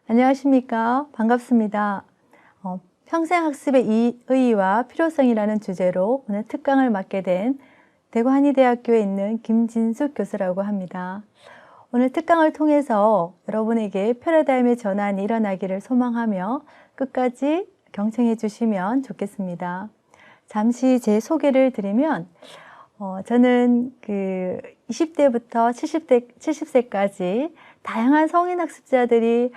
안녕하십니까. 반갑습니다. 평생학습의 의의와 필요성이라는 주제로 오늘 특강을 맡게 된 대구 한의대학교에 있는 김진숙 교수라고 합니다. 오늘 특강을 통해서 여러분에게 패러다임의 전환이 일어나기를 소망하며 끝까지 경청해 주시면 좋겠습니다. 잠시 제 소개를 드리면 저는 20대부터 70세까지 다양한 성인 학습자들이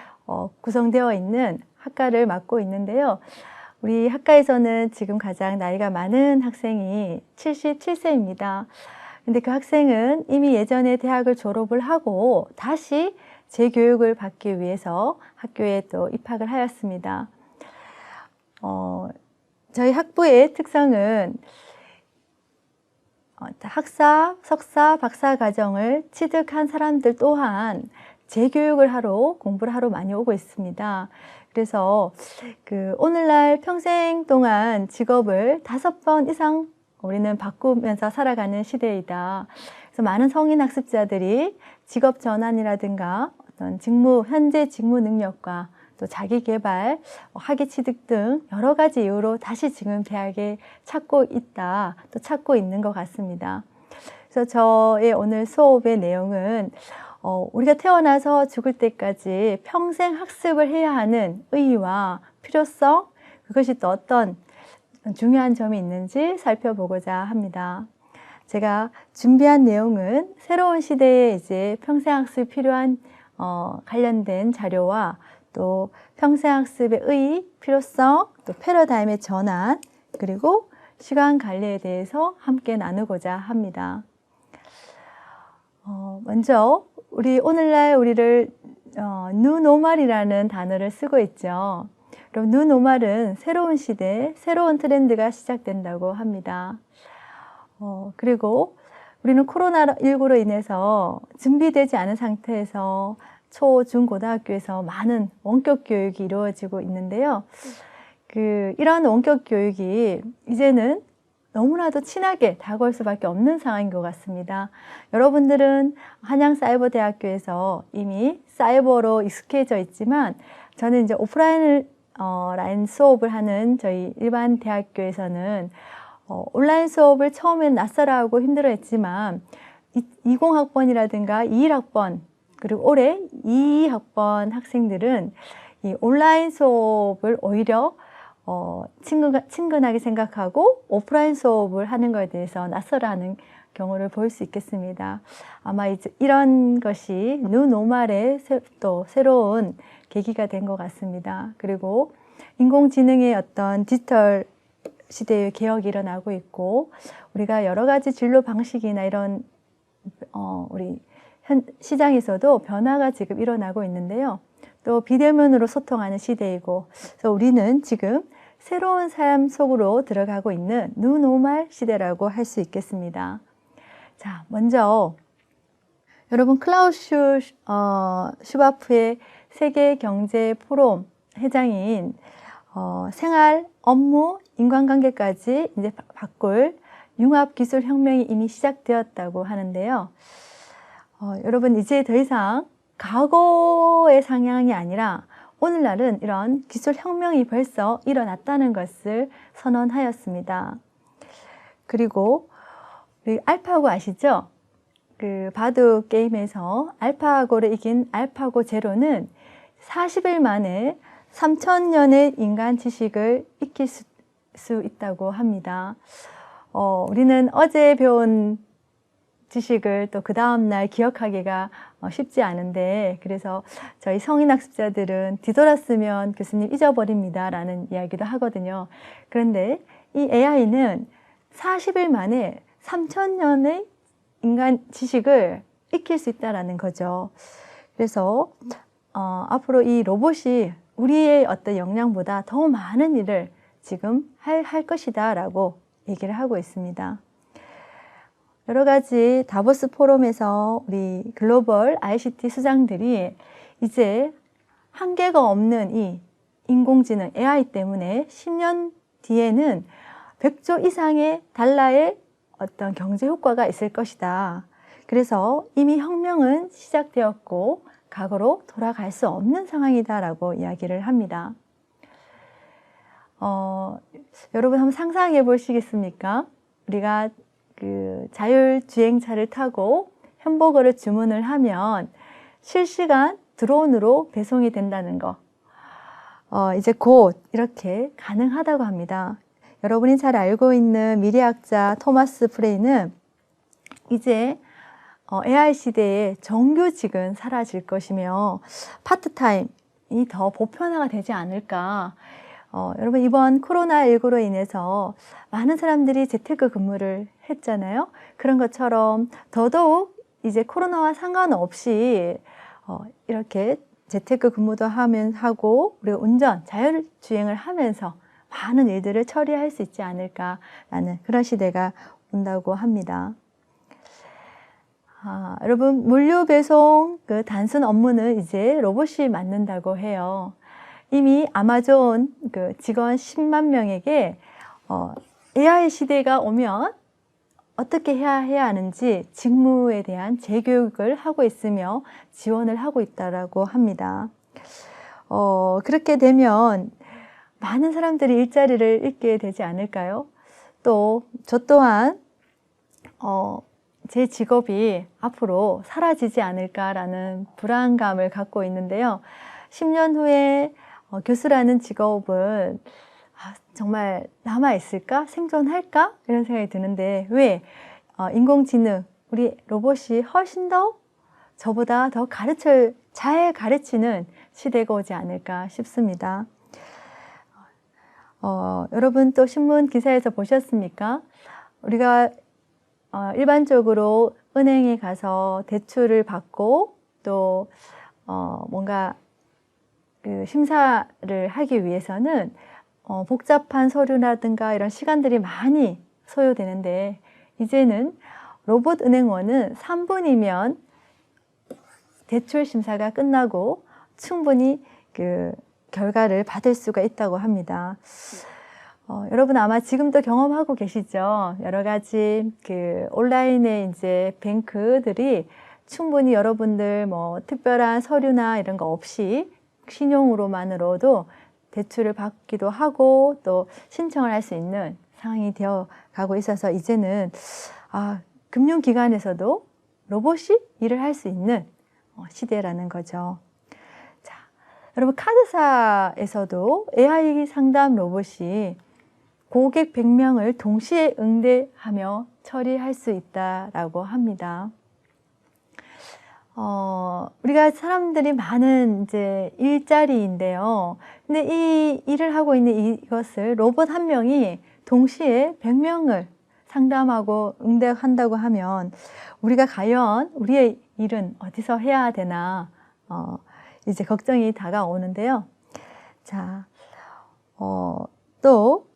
구성되어 있는 학과를 맡고 있는데요. 우리 학과에서는 지금 가장 나이가 많은 학생이 77세입니다. 근데 그 학생은 이미 예전에 대학을 졸업을 하고 다시 재교육을 받기 위해서 학교에 또 입학을 하였습니다. 저희 학부의 특성은 학사, 석사, 박사 과정을 취득한 사람들 또한 재교육을 하러, 공부를 하러 많이 오고 있습니다. 그래서 오늘날 평생 동안 직업을 5번 이상 우리는 바꾸면서 살아가는 시대이다. 그래서 많은 성인 학습자들이 직업 전환이라든가 어떤 현재 직무 능력과 또 자기 개발, 학위 취득 등 여러 가지 이유로 다시 지금 대학에 찾고 있다, 또 찾고 있는 것 같습니다. 그래서 저의 오늘 수업의 내용은 우리가 태어나서 죽을 때까지 평생 학습을 해야 하는 의의와 필요성, 그것이 또 어떤 중요한 점이 있는지 살펴보고자 합니다. 제가 준비한 내용은 새로운 시대에 이제 평생 학습이 필요한 관련된 자료와 또 평생학습의 의의, 필요성, 또 패러다임의 전환, 그리고 시간 관리에 대해서 함께 나누고자 합니다. 먼저 오늘날 우리를 뉴노멀이라는 단어를 쓰고 있죠. 그럼 뉴노멀은 새로운 시대, 새로운 트렌드가 시작된다고 합니다. 그리고 우리는 코로나19로 인해서 준비되지 않은 상태에서 초, 중, 고등학교에서 많은 원격 교육이 이루어지고 있는데요. 이런 원격 교육이 이제는 너무나도 친하게 다가올 수밖에 없는 상황인 것 같습니다. 여러분들은 한양사이버대학교에서 이미 사이버로 익숙해져 있지만 저는 이제 라인 수업을 하는 저희 일반 대학교에서는 온라인 수업을 처음엔 낯설어하고 힘들어했지만 20학번이라든가 21학번 그리고 올해 22학번 학생들은 이 온라인 수업을 오히려 친근하게 생각하고 오프라인 수업을 하는 것에 대해서 낯설어하는 경우를 볼 수 있겠습니다. 아마 이제 이런 것이 뉴노멀의 또 새로운 계기가 된 것 같습니다. 그리고 인공지능의 어떤 디지털 시대의 개혁이 일어나고 있고 우리가 여러 가지 진로 방식이나 이런 우리 시장에서도 변화가 지금 일어나고 있는데요. 또 비대면으로 소통하는 시대이고 그래서 우리는 지금 새로운 삶 속으로 들어가고 있는 뉴노멀 시대라고 할 수 있겠습니다. 자, 먼저 여러분 클라우스 슈바프의 세계경제 포럼 회장인 생활, 업무, 인간관계까지 이제 바꿀 융합기술혁명이 이미 시작되었다고 하는데요. 여러분 이제 더 이상 과거의 상향이 아니라 오늘날은 이런 기술혁명이 벌써 일어났다는 것을 선언하였습니다. 그리고 우리 알파고 아시죠? 바둑 게임에서 알파고를 이긴 알파고 제로는 40일 만에 3000년의 인간 지식을 익힐 수 있다고 합니다. 우리는 어제 배운 지식을 또 그 다음날 기억하기가 쉽지 않은데 그래서 저희 성인 학습자들은 뒤돌았으면 교수님 잊어버립니다 라는 이야기도 하거든요. 그런데 이 AI는 40일 만에 3000년의 인간 지식을 익힐 수 있다는 거죠. 그래서 앞으로 이 로봇이 우리의 어떤 역량보다 더 많은 일을 지금 할 것이다 라고 얘기를 하고 있습니다. 여러 가지 다보스 포럼에서 우리 글로벌 ICT 수장들이 이제 한계가 없는 이 인공지능 AI 때문에 10년 뒤에는 100조 이상의 달러의 어떤 경제 효과가 있을 것이다. 그래서 이미 혁명은 시작되었고 과거로 돌아갈 수 없는 상황이다라고 이야기를 합니다. 여러분 한번 상상해 보시겠습니까? 우리가 그 자율주행차를 타고 햄버거를 주문을 하면 실시간 드론으로 배송이 된다는 거. 이제 곧 이렇게 가능하다고 합니다. 여러분이 잘 알고 있는 미래학자 토마스 프레이는 이제 AI 시대에 정규직은 사라질 것이며 파트타임이 더 보편화가 되지 않을까. 여러분 이번 코로나19로 인해서 많은 사람들이 재테크 근무를 했잖아요. 그런 것처럼 더더욱 이제 코로나와 상관없이 이렇게 재테크 근무도 하고 우리가 운전, 자율주행을 하면서 많은 일들을 처리할 수 있지 않을까라는 그런 시대가 온다고 합니다. 여러분 물류 배송 그 단순 업무는 이제 로봇이 맡는다고 해요. 이미 아마존 그 직원 10만 명에게 AI 시대가 오면 어떻게 해야 하는지 직무에 대한 재교육을 하고 있으며 지원을 하고 있다고 합니다. 그렇게 되면 많은 사람들이 일자리를 잃게 되지 않을까요? 또 저 또한 제 직업이 앞으로 사라지지 않을까라는 불안감을 갖고 있는데요. 10년 후에 교수라는 직업은 정말 남아있을까? 생존할까? 이런 생각이 드는데 왜? 인공지능, 우리 로봇이 훨씬 더 저보다 더 잘 가르치는 시대가 오지 않을까 싶습니다. 여러분 또 신문 기사에서 보셨습니까? 우리가 일반적으로 은행에 가서 대출을 받고 또 뭔가 그 심사를 하기 위해서는 복잡한 서류라든가 이런 시간들이 많이 소요되는데 이제는 로봇 은행원은 3분이면 대출 심사가 끝나고 충분히 그 결과를 받을 수가 있다고 합니다. 여러분 아마 지금도 경험하고 계시죠? 여러 가지 그 온라인의 이제 뱅크들이 충분히 여러분들 뭐 특별한 서류나 이런 거 없이 신용으로만으로도 대출을 받기도 하고 또 신청을 할 수 있는 상황이 되어 가고 있어서 이제는 금융기관에서도 로봇이 일을 할 수 있는 시대라는 거죠. 자, 여러분 카드사에서도 AI 상담 로봇이 고객 100명을 동시에 응대하며 처리할 수 있다라고 합니다. 우리가 사람들이 많은 이제 일자리인데요. 근데 이 일을 하고 있는 이것을 로봇 한 명이 동시에 100명을 상담하고 응대한다고 하면 우리가 과연 우리의 일은 어디서 해야 되나 이제 걱정이 다가오는데요. 자, 또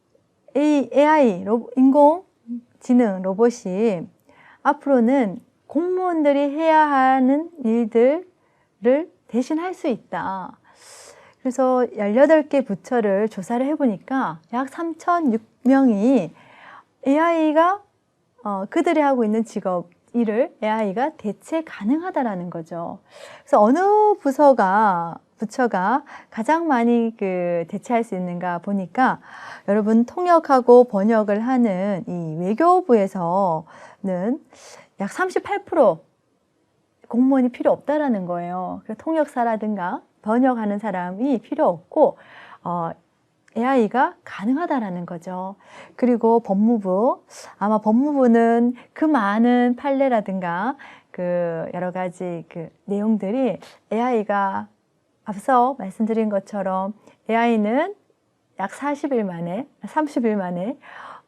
AI 인공지능 로봇이 앞으로는 공무원들이 해야 하는 일들을 대신할 수 있다. 그래서 18개 부처를 조사를 해보니까 약 3,006명이 AI가 그들이 하고 있는 직업 일을 AI가 대체 가능하다라는 거죠. 그래서 어느 부처가 가장 많이 그 대체할 수 있는가 보니까 여러분 통역하고 번역을 하는 이 외교부에서는 약 38% 공무원이 필요 없다라는 거예요. 그래서 통역사라든가 번역하는 사람이 필요 없고 AI가 가능하다라는 거죠. 그리고 법무부, 아마 법무부는 그 많은 판례라든가 그 여러 가지 그 내용들이 AI가 앞서 말씀드린 것처럼 AI는 약 40일 만에, 30일 만에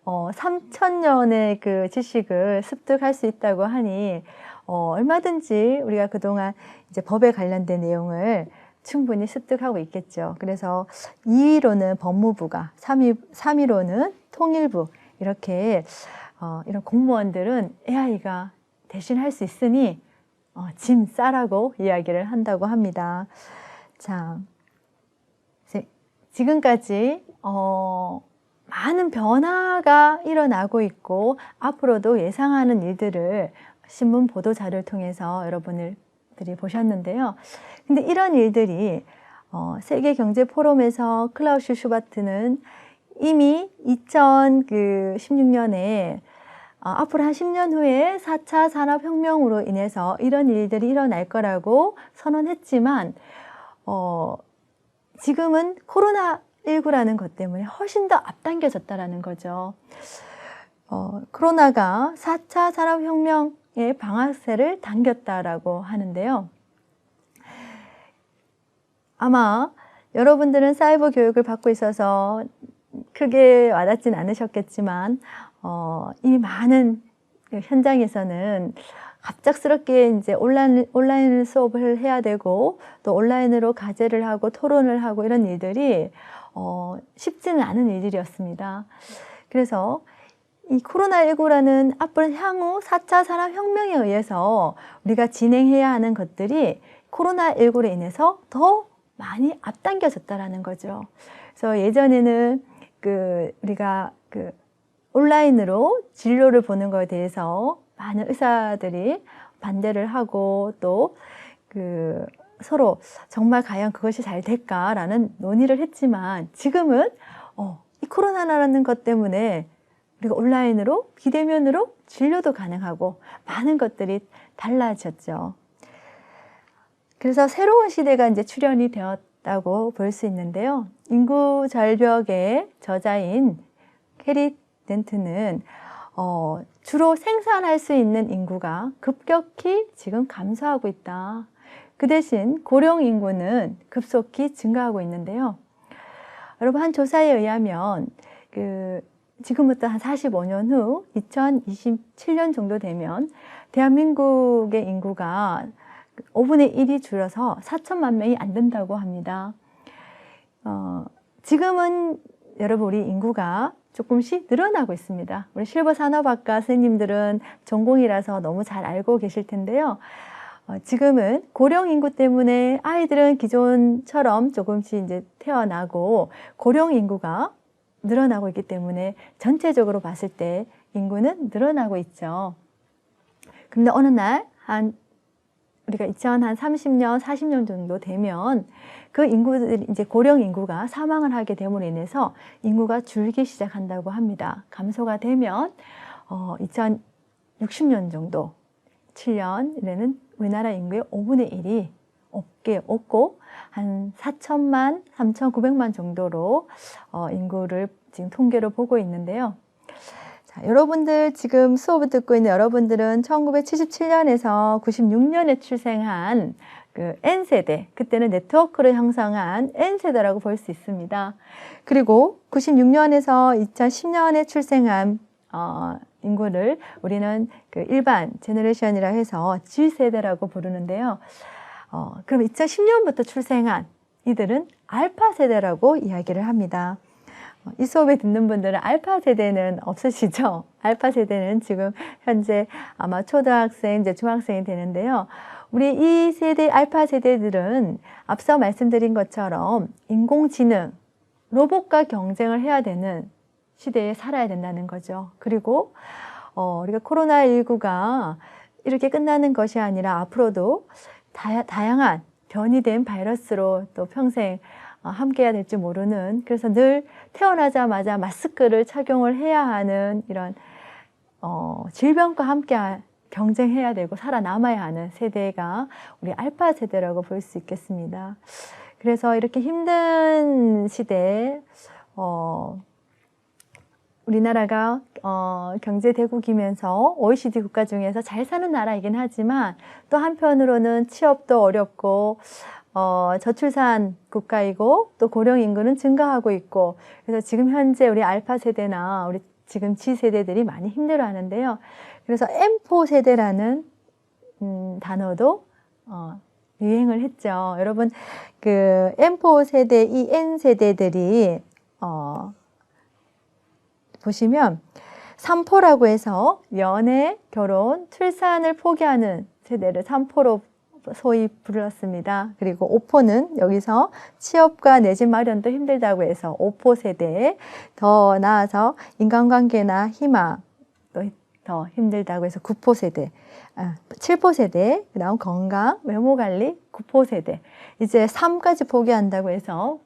3,000년의 그 지식을 습득할 수 있다고 하니 얼마든지 우리가 그동안 이제 법에 관련된 내용을 충분히 습득하고 있겠죠. 그래서 2위로는 법무부가, 3위로는 통일부 이렇게 이런 공무원들은 AI가 대신할 수 있으니 짐 싸라고 이야기를 한다고 합니다. 자, 지금까지 많은 변화가 일어나고 있고 앞으로도 예상하는 일들을 신문 보도 자료를 통해서 여러분들에게 분들이 보셨는데요. 근데 이런 일들이 세계 경제 포럼에서 클라우스 슈바트는 이미 2016년에 앞으로 한 10년 후에 4차 산업혁명으로 인해서 이런 일들이 일어날 거라고 선언했지만 지금은 코로나19라는 것 때문에 훨씬 더 앞당겨졌다라는 거죠. 코로나가 4차 산업혁명의 방아쇠를 당겼다라고 하는데요. 아마 여러분들은 사이버 교육을 받고 있어서 크게 와닿진 않으셨겠지만 이미 많은 현장에서는 갑작스럽게 이제 온라인 수업을 해야 되고 또 온라인으로 과제를 하고 토론을 하고 이런 일들이 쉽지는 않은 일들이었습니다. 그래서 이 코로나19라는 앞으로 향후 4차 산업혁명에 의해서 우리가 진행해야 하는 것들이 코로나19로 인해서 더 많이 앞당겨졌다라는 거죠. 그래서 예전에는 우리가 온라인으로 진료를 보는 것에 대해서 많은 의사들이 반대를 하고 또 서로 정말 과연 그것이 잘 될까라는 논의를 했지만 지금은 이 코로나라는 것 때문에 우리가 온라인으로 비대면으로 진료도 가능하고 많은 것들이 달라졌죠. 그래서 새로운 시대가 이제 출현이 되었다고 볼 수 있는데요. 인구 절벽의 저자인 캐리 덴트는 주로 생산할 수 있는 인구가 급격히 지금 감소하고 있다. 그 대신 고령 인구는 급속히 증가하고 있는데요. 여러분, 한 조사에 의하면 지금부터 한 45년 후 2027년 정도 되면 대한민국의 인구가 5분의 1이 줄어서 4천만 명이 안 된다고 합니다. 지금은 여러분 우리 인구가 조금씩 늘어나고 있습니다. 우리 실버 산업학과 선생님들은 전공이라서 너무 잘 알고 계실 텐데요. 지금은 고령 인구 때문에 아이들은 기존처럼 조금씩 이제 태어나고 고령 인구가 늘어나고 있기 때문에 전체적으로 봤을 때 인구는 늘어나고 있죠. 근데 어느 날 우리가 2030년, 40년 정도 되면 그 인구들이 이제 고령 인구가 사망을 하게 됨으로 인해서 인구가 줄기 시작한다고 합니다. 감소가 되면 2060년 정도, 7년에는 우리나라 인구의 5분의 1이 없고 한 4천만, 3,900만 정도로 인구를 지금 통계로 보고 있는데요. 자, 여러분들 지금 수업을 듣고 있는 여러분들은 1977년에서 96년에 출생한 N세대, 그때는 네트워크를 형성한 N세대라고 볼 수 있습니다. 그리고 96년에서 2010년에 출생한 인구를 우리는 일반 제너레이션이라 해서 G세대라고 부르는데요. 그럼 2010년부터 출생한 이들은 알파 세대라고 이야기를 합니다. 이 수업에 듣는 분들은 알파 세대는 없으시죠? 알파 세대는 지금 현재 아마 초등학생, 이제 중학생이 되는데요. 우리 이 세대, 알파 세대들은 앞서 말씀드린 것처럼 인공지능, 로봇과 경쟁을 해야 되는 시대에 살아야 된다는 거죠. 그리고 우리가 코로나19가 이렇게 끝나는 것이 아니라 앞으로도 다양한 변이된 바이러스로 또 평생 함께해야 될지 모르는, 그래서 늘 태어나자마자 마스크를 착용을 해야 하는 이런 질병과 함께 경쟁해야 되고 살아남아야 하는 세대가 우리 알파 세대라고 볼 수 있겠습니다. 그래서 이렇게 힘든 시대에 우리나라가 경제 대국이면서 OECD 국가 중에서 잘 사는 나라이긴 하지만 또 한편으로는 취업도 어렵고 저출산 국가이고 또 고령 인구는 증가하고 있고, 그래서 지금 현재 우리 알파 세대나 우리 지금 G 세대들이 많이 힘들어 하는데요. 그래서 M4 세대라는 단어도 유행을 했죠. 여러분, M4 세대, 이 N 세대들이 보시면 3포라고 해서 연애, 결혼, 출산을 포기하는 세대를 3포로 소위 불렀습니다. 그리고 5포는 여기서 취업과 내 집 마련도 힘들다고 해서 5포 세대에 더 나아서 인간관계나 희망, 또 더 힘들다고 해서 9포 세대, 7포 세대, 그 다음 건강, 외모 관리, 9포 세대. 이제 3까지 포기한다고 해서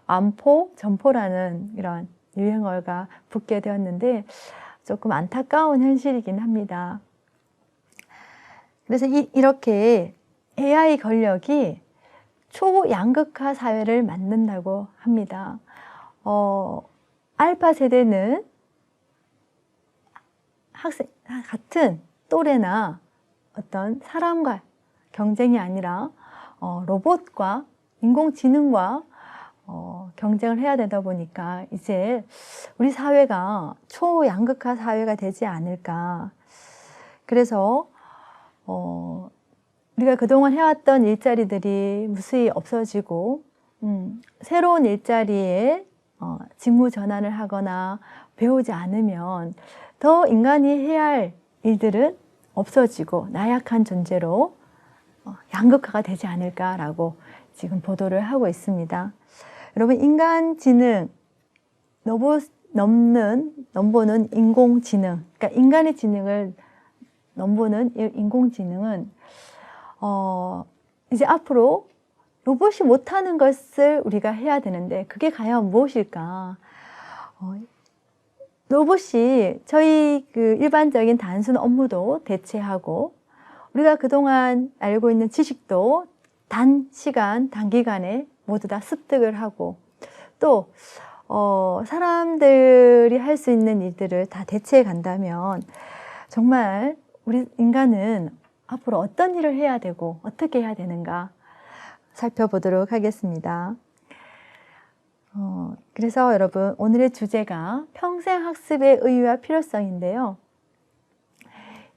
완포, 전포라는 이런 유행어가 붙게 되었는데 조금 안타까운 현실이긴 합니다. 그래서 이렇게 AI 권력이 초양극화 사회를 만든다고 합니다. 알파 세대는 같은 또래나 어떤 사람과 경쟁이 아니라 로봇과 인공지능과 경쟁을 해야 되다 보니까 이제 우리 사회가 초양극화 사회가 되지 않을까. 그래서 우리가 그동안 해왔던 일자리들이 무수히 없어지고 새로운 일자리에 직무 전환을 하거나 배우지 않으면 더 인간이 해야 할 일들은 없어지고 나약한 존재로 양극화가 되지 않을까라고 지금 보도를 하고 있습니다. 여러분, 인간지능 넘보는 인공지능, 그러니까 인간의 지능을 넘보는 인공지능은 이제 앞으로 로봇이 못하는 것을 우리가 해야 되는데 그게 과연 무엇일까? 로봇이 저희 그 일반적인 단순 업무도 대체하고 우리가 그동안 알고 있는 지식도 단기간에 모두 다 습득을 하고 또 사람들이 할 수 있는 일들을 다 대체해 간다면 정말 우리 인간은 앞으로 어떤 일을 해야 되고 어떻게 해야 되는가 살펴보도록 하겠습니다. 그래서 여러분, 오늘의 주제가 평생학습의 의의와 필요성인데요.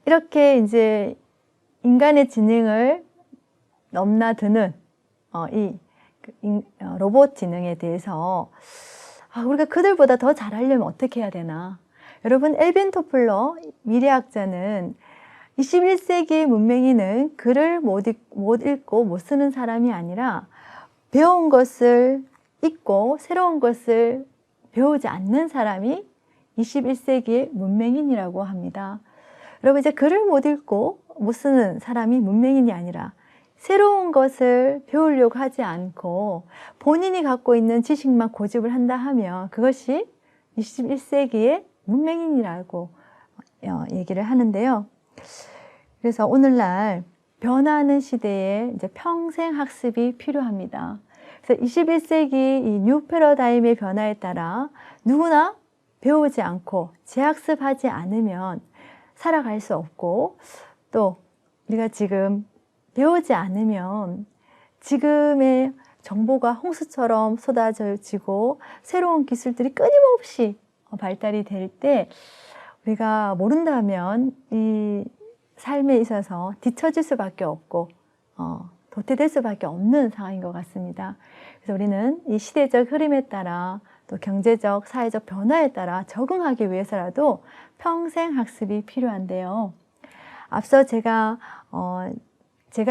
이렇게 이제 인간의 지능을 넘나드는 로봇 지능에 대해서 우리가 그들보다 더 잘하려면 어떻게 해야 되나? 여러분, 엘빈 토플러 미래학자는 21세기 문맹인은 글을 못 읽고 못 쓰는 사람이 아니라 배운 것을 잊고 새로운 것을 배우지 않는 사람이 21세기의 문맹인이라고 합니다. 여러분, 이제 글을 못 읽고 못 쓰는 사람이 문맹인이 아니라 새로운 것을 배우려고 하지 않고 본인이 갖고 있는 지식만 고집을 한다 하면 그것이 21세기의 문맹인이라고 얘기를 하는데요. 그래서 오늘날 변화하는 시대에 이제 평생 학습이 필요합니다. 그래서 21세기 이 뉴 패러다임의 변화에 따라 누구나 배우지 않고 재학습하지 않으면 살아갈 수 없고 또 우리가 지금 배우지 않으면 지금의 정보가 홍수처럼 쏟아지고 새로운 기술들이 끊임없이 발달이 될 때 우리가 모른다면 이 삶에 있어서 뒤처질 수밖에 없고 도태될 수밖에 없는 상황인 것 같습니다. 그래서 우리는 이 시대적 흐름에 따라 또 경제적, 사회적 변화에 따라 적응하기 위해서라도 평생 학습이 필요한데요. 앞서 제가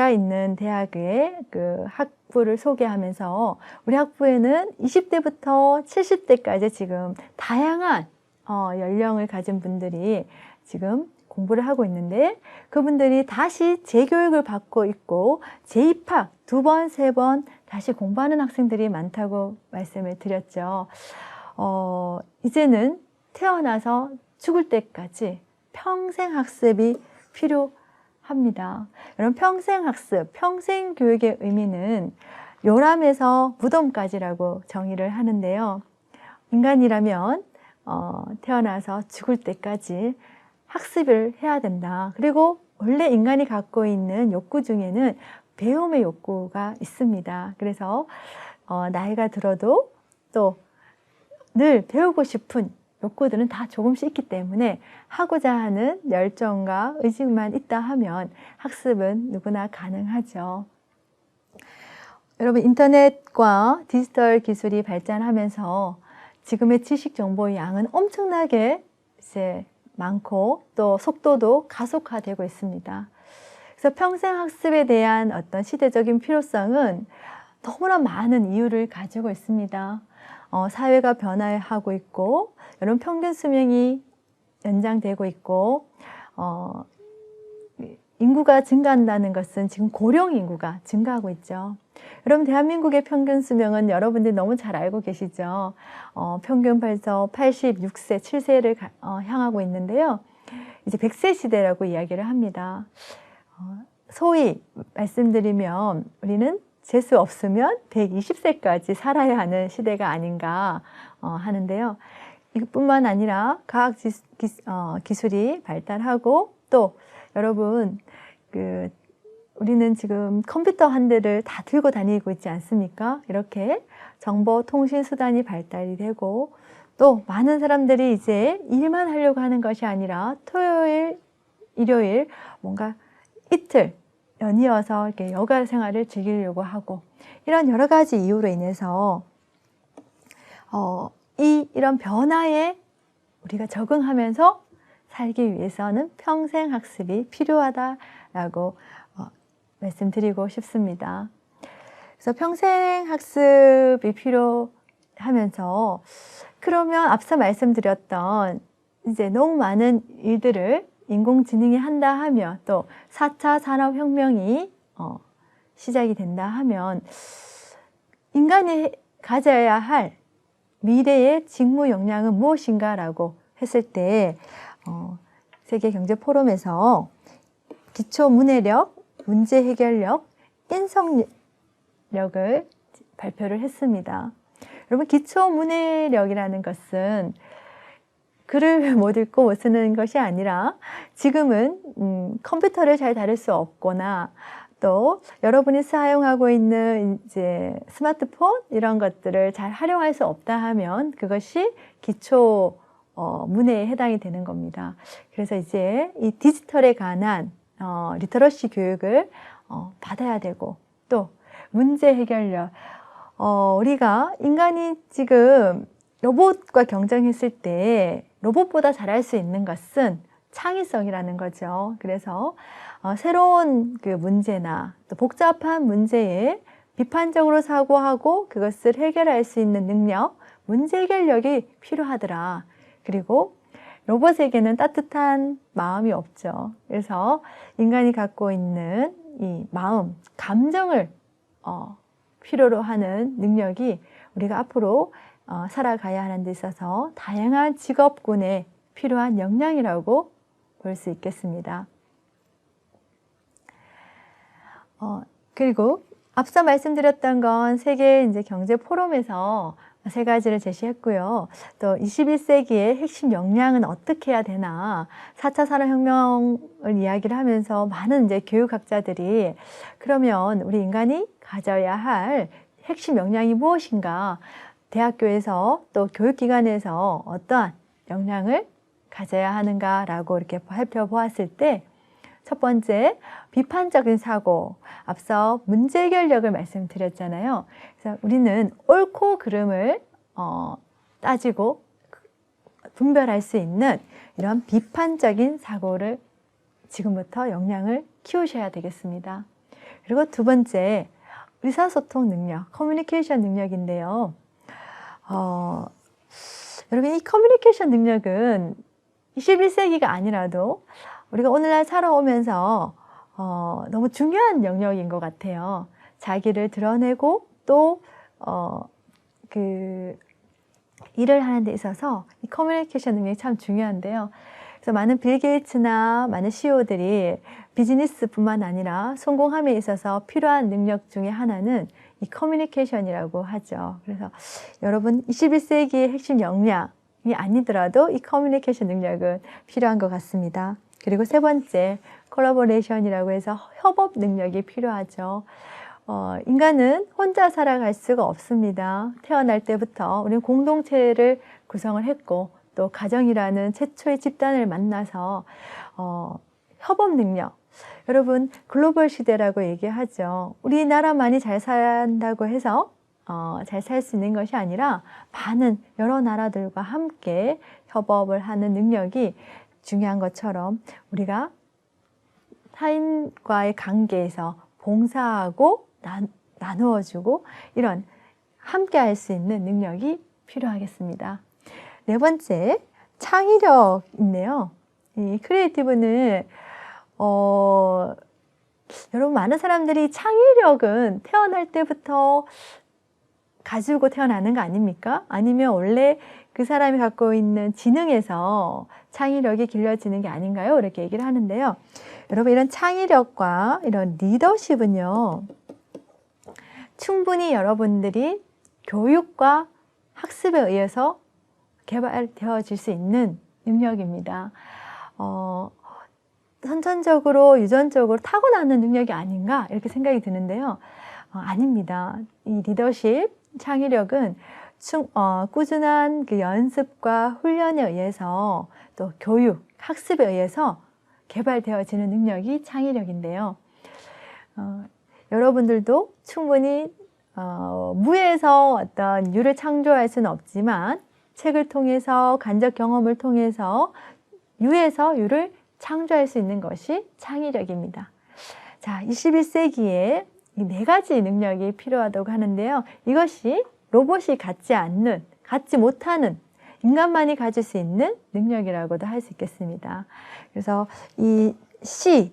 있는 대학의 그 학부를 소개하면서 우리 학부에는 20대부터 70대까지 지금 다양한 연령을 가진 분들이 지금 공부를 하고 있는데 그분들이 다시 재교육을 받고 있고 재입학 2번, 3번 다시 공부하는 학생들이 많다고 말씀을 드렸죠. 이제는 태어나서 죽을 때까지 평생 학습이 필요합니다. 여러분, 평생 학습, 평생 교육의 의미는 요람에서 무덤까지라고 정의를 하는데요. 인간이라면 태어나서 죽을 때까지 학습을 해야 된다. 그리고 원래 인간이 갖고 있는 욕구 중에는 배움의 욕구가 있습니다. 그래서 나이가 들어도 또 늘 배우고 싶은 욕구들은 다 조금씩 있기 때문에 하고자 하는 열정과 의지만 있다 하면 학습은 누구나 가능하죠. 여러분, 인터넷과 디지털 기술이 발전하면서 지금의 지식 정보의 양은 엄청나게 이제 많고 또 속도도 가속화되고 있습니다. 그래서 평생 학습에 대한 어떤 시대적인 필요성은 너무나 많은 이유를 가지고 있습니다. 사회가 변화하고 있고 여러분 평균 수명이 연장되고 있고 인구가 증가한다는 것은 지금 고령 인구가 증가하고 있죠. 여러분, 대한민국의 평균 수명은 여러분들이 너무 잘 알고 계시죠. 평균 벌써 86세, 7세를 향하고 있는데요. 이제 100세 시대라고 이야기를 합니다. 소위 말씀드리면 우리는 재수 없으면 120세까지 살아야 하는 시대가 아닌가 하는데요. 이뿐만 아니라 과학 기술이 발달하고 또 여러분 우리는 지금 컴퓨터 한 대를 다 들고 다니고 있지 않습니까? 이렇게 정보통신수단이 발달이 되고 또 많은 사람들이 이제 일만 하려고 하는 것이 아니라 토요일, 일요일 뭔가 이틀 연이어서 이렇게 여가 생활을 즐기려고 하고 이런 여러 가지 이유로 인해서 이런 변화에 우리가 적응하면서 살기 위해서는 평생 학습이 필요하다라고 말씀드리고 싶습니다. 그래서 평생 학습이 필요하면서 그러면 앞서 말씀드렸던 이제 너무 많은 일들을 인공지능이 한다 하면 또 4차 산업혁명이 시작이 된다 하면 인간이 가져야 할 미래의 직무 역량은 무엇인가라고 했을 때 세계경제포럼에서 기초 문해력, 문제 해결력, 인성력을 발표를 했습니다. 여러분, 기초 문해력이라는 것은 글을 못 읽고 못 쓰는 것이 아니라 지금은 컴퓨터를 잘 다룰 수 없거나 또 여러분이 사용하고 있는 이제 스마트폰 이런 것들을 잘 활용할 수 없다 하면 그것이 기초 문해에 해당이 되는 겁니다. 그래서 이제 이 디지털에 관한 리터러시 교육을 받아야 되고 또 문제 해결력 우리가 인간이 지금 로봇과 경쟁했을 때 로봇보다 잘할 수 있는 것은 창의성이라는 거죠. 그래서 새로운 그 문제나 또 복잡한 문제에 비판적으로 사고하고 그것을 해결할 수 있는 능력, 문제 해결력이 필요하더라. 그리고 로봇에게는 따뜻한 마음이 없죠. 그래서 인간이 갖고 있는 이 마음, 감정을 필요로 하는 능력이 우리가 앞으로 살아가야 하는 데 있어서 다양한 직업군에 필요한 역량이라고 볼 수 있겠습니다. 그리고 앞서 말씀드렸던 건 세계 이제 경제 포럼에서 세 가지를 제시했고요. 또 21세기의 핵심 역량은 어떻게 해야 되나 4차 산업혁명을 이야기를 하면서 많은 이제 교육학자들이 그러면 우리 인간이 가져야 할 핵심 역량이 무엇인가 대학교에서 또 교육기관에서 어떠한 역량을 가져야 하는가라고 이렇게 살펴보았을 때 첫 번째, 비판적인 사고. 앞서 문제 해결력을 말씀드렸잖아요. 그래서 우리는 옳고 그름을 따지고 분별할 수 있는 이런 비판적인 사고를 지금부터 역량을 키우셔야 되겠습니다. 그리고 두 번째, 의사소통 능력, 커뮤니케이션 능력인데요. 여러분, 이 커뮤니케이션 능력은 21세기가 아니라도 우리가 오늘날 살아오면서 너무 중요한 영역인 것 같아요. 자기를 드러내고 또 일을 하는 데 있어서 이 커뮤니케이션 능력이 참 중요한데요. 그래서 많은 빌 게이츠나 많은 CEO들이 비즈니스뿐만 아니라 성공함에 있어서 필요한 능력 중에 하나는 이 커뮤니케이션이라고 하죠. 그래서 여러분 21세기의 핵심 역량이 아니더라도 이 커뮤니케이션 능력은 필요한 것 같습니다. 그리고 세 번째, 콜라보레이션이라고 해서 협업 능력이 필요하죠. 인간은 혼자 살아갈 수가 없습니다. 태어날 때부터 우리는 공동체를 구성을 했고 또 가정이라는 최초의 집단을 만나서 협업 능력. 여러분, 글로벌 시대라고 얘기하죠. 우리나라만이 잘 산다고 해서 잘 살 수 있는 것이 아니라 많은 여러 나라들과 함께 협업을 하는 능력이 중요한 것처럼 우리가 타인과의 관계에서 봉사하고 나누어주고 이런 함께 할 수 있는 능력이 필요하겠습니다. 네 번째, 창의력인데요. 이 크리에이티브는 여러분 많은 사람들이 창의력은 태어날 때부터 가지고 태어나는 거 아닙니까? 아니면 원래 그 사람이 갖고 있는 지능에서 창의력이 길러지는 게 아닌가요? 이렇게 얘기를 하는데요. 여러분 이런 창의력과 이런 리더십은요. 충분히 여러분들이 교육과 학습에 의해서 개발되어질 수 있는 능력입니다. 선천적으로 유전적으로 타고나는 능력이 아닌가 이렇게 생각이 드는데요. 아닙니다. 이 리더십, 창의력은 꾸준한 그 연습과 훈련에 의해서 또 교육, 학습에 의해서 개발되어지는 능력이 창의력인데요. 여러분들도 충분히 무에서 어떤 유를 창조할 수는 없지만 책을 통해서 간접 경험을 통해서 유에서 유를 창조할 수 있는 것이 창의력입니다. 자, 21세기에 이 4가지 능력이 필요하다고 하는데요. 이것이 로봇이 갖지 못하는 인간만이 가질 수 있는 능력이라고도 할 수 있겠습니다. 그래서 이 C,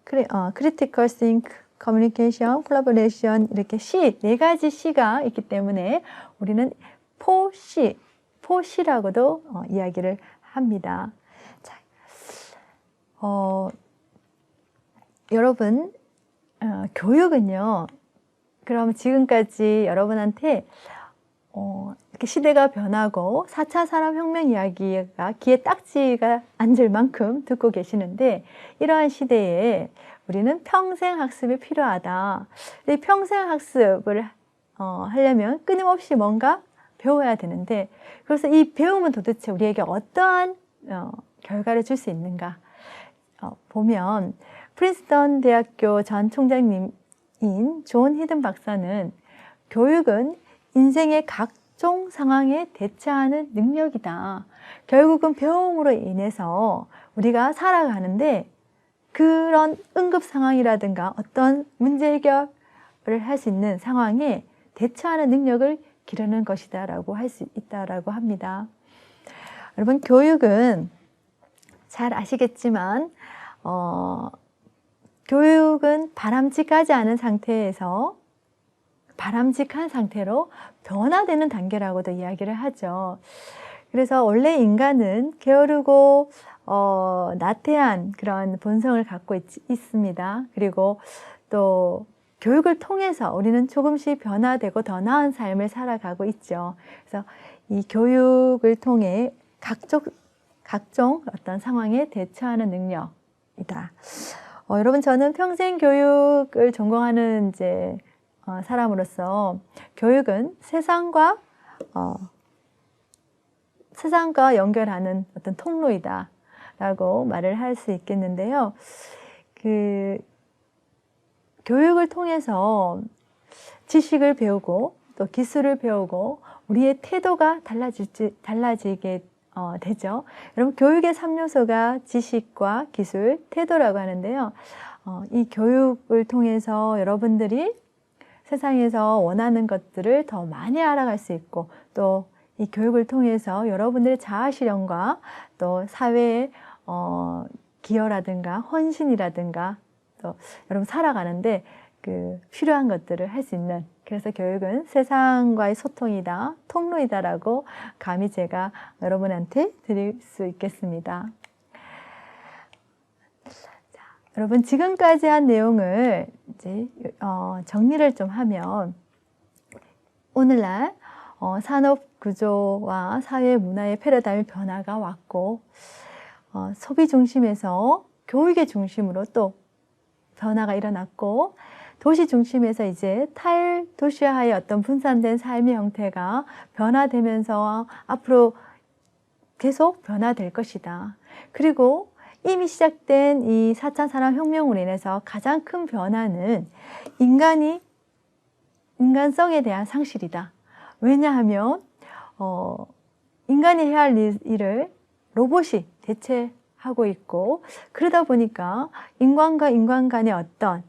Critical Think, Communication, Collaboration 이렇게 C, 4가지 C가 있기 때문에 우리는 4C라고도 이야기를 합니다. 자, 여러분 교육은요. 그럼 지금까지 여러분한테 이렇게 시대가 변하고 4차 산업혁명 이야기가 귀에 딱지가 앉을 만큼 듣고 계시는데 이러한 시대에 우리는 평생학습이 필요하다. 근데 평생학습을 하려면 끊임없이 뭔가 배워야 되는데 그래서 이 배움은 도대체 우리에게 어떠한 결과를 줄 수 있는가 보면 프린스턴 대학교 전 총장님인 존 히든 박사는 교육은 인생의 각종 상황에 대처하는 능력이다. 결국은 배움으로 인해서 우리가 살아가는데 그런 응급 상황이라든가 어떤 문제 해결을 할 수 있는 상황에 대처하는 능력을 기르는 것이다 라고 할 수 있다라고 합니다. 여러분 교육은 잘 아시겠지만 교육은 바람직하지 않은 상태에서 바람직한 상태로 변화되는 단계라고도 이야기를 하죠. 그래서 원래 인간은 게으르고 나태한 그런 본성을 갖고 있습니다. 그리고 또 교육을 통해서 우리는 조금씩 변화되고 더 나은 삶을 살아가고 있죠. 그래서 이 교육을 통해 각종 어떤 상황에 대처하는 능력이다. 여러분 저는 평생 교육을 전공하는 사람으로서 교육은 세상과 연결하는 어떤 통로이다 라고 말을 할 수 있겠는데요. 교육을 통해서 지식을 배우고 또 기술을 배우고 우리의 태도가 달라지게 되죠. 여러분 교육의 3요소가 지식과 기술, 태도라고 하는데요. 이 교육을 통해서 여러분들이 세상에서 원하는 것들을 더 많이 알아갈 수 있고 또 이 교육을 통해서 여러분들의 자아실현과 또 사회의 기여라든가 헌신이라든가 또 여러분 살아가는데 필요한 것들을 할 수 있는 그래서 교육은 세상과의 소통이다, 통로이다라고 감히 제가 여러분한테 드릴 수 있겠습니다. 자, 여러분 지금까지 한 내용을 이제 정리를 좀 하면 오늘날 산업 구조와 사회 문화의 패러다임 변화가 왔고 소비 중심에서 교육의 중심으로 또 변화가 일어났고 도시 중심에서 이제 탈도시화의 어떤 분산된 삶의 형태가 변화되면서 앞으로 계속 변화될 것이다. 그리고 이미 시작된 이 4차 산업혁명으로 인해서 가장 큰 변화는 인간성에 대한 상실이다. 왜냐하면 인간이 해야 할 일을 로봇이 대체하고 있고 그러다 보니까 인간과 인간 간의 어떤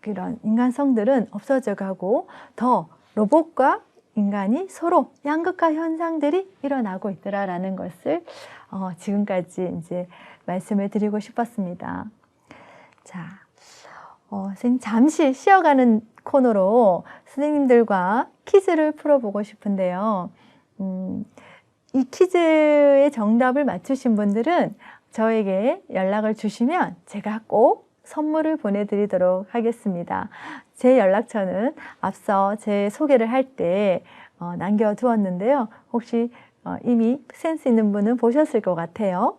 그런 인간성들은 없어져 가고 더 로봇과 인간이 서로 양극화 현상들이 일어나고 있더라라는 것을 지금까지 이제 말씀을 드리고 싶었습니다. 자, 선생님 잠시 쉬어가는 코너로 선생님들과 퀴즈를 풀어보고 싶은데요. 이 퀴즈의 정답을 맞추신 분들은 저에게 연락을 주시면 제가 꼭 선물을 보내드리도록 하겠습니다. 제 연락처는 앞서 제 소개를 할 때 남겨두었는데요. 혹시 이미 센스 있는 분은 보셨을 것 같아요.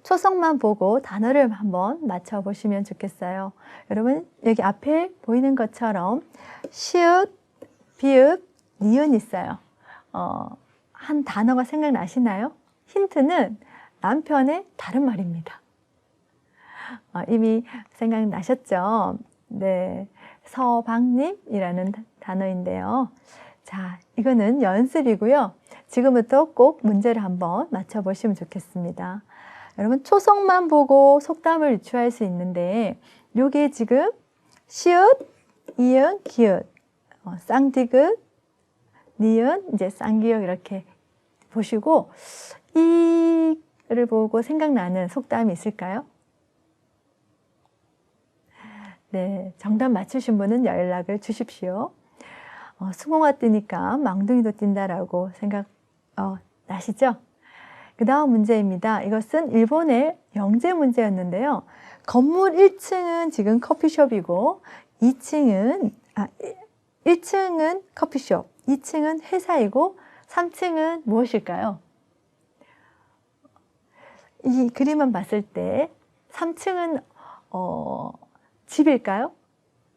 초성만 보고 단어를 한번 맞춰보시면 좋겠어요. 여러분 여기 앞에 보이는 것처럼 시읒, 비읒, 니은 있어요. 한 단어가 생각나시나요? 힌트는 남편의 다른 말입니다. 이미 생각나셨죠? 네, 서방님이라는 단어인데요. 자, 이거는 연습이고요. 지금부터 꼭 문제를 한번 맞춰보시면 좋겠습니다. 여러분 초성만 보고 속담을 유추할 수 있는데 요게 지금 시읒, 이응, 기읒, 쌍디귿, 니은, 이제 쌍기역 이렇게 보시고 이를 보고 생각나는 속담이 있을까요? 네, 정답 맞추신 분은 연락을 주십시오. 수공아 뜨니까 망둥이도 뛴다라고 생각 나시죠? 그 다음 문제입니다. 이것은 일본의 영재 문제였는데요. 건물 1층은 지금 커피숍이고 1층은 커피숍, 2층은 회사이고 3층은 무엇일까요? 이 그림만 봤을 때 3층은 집일까요?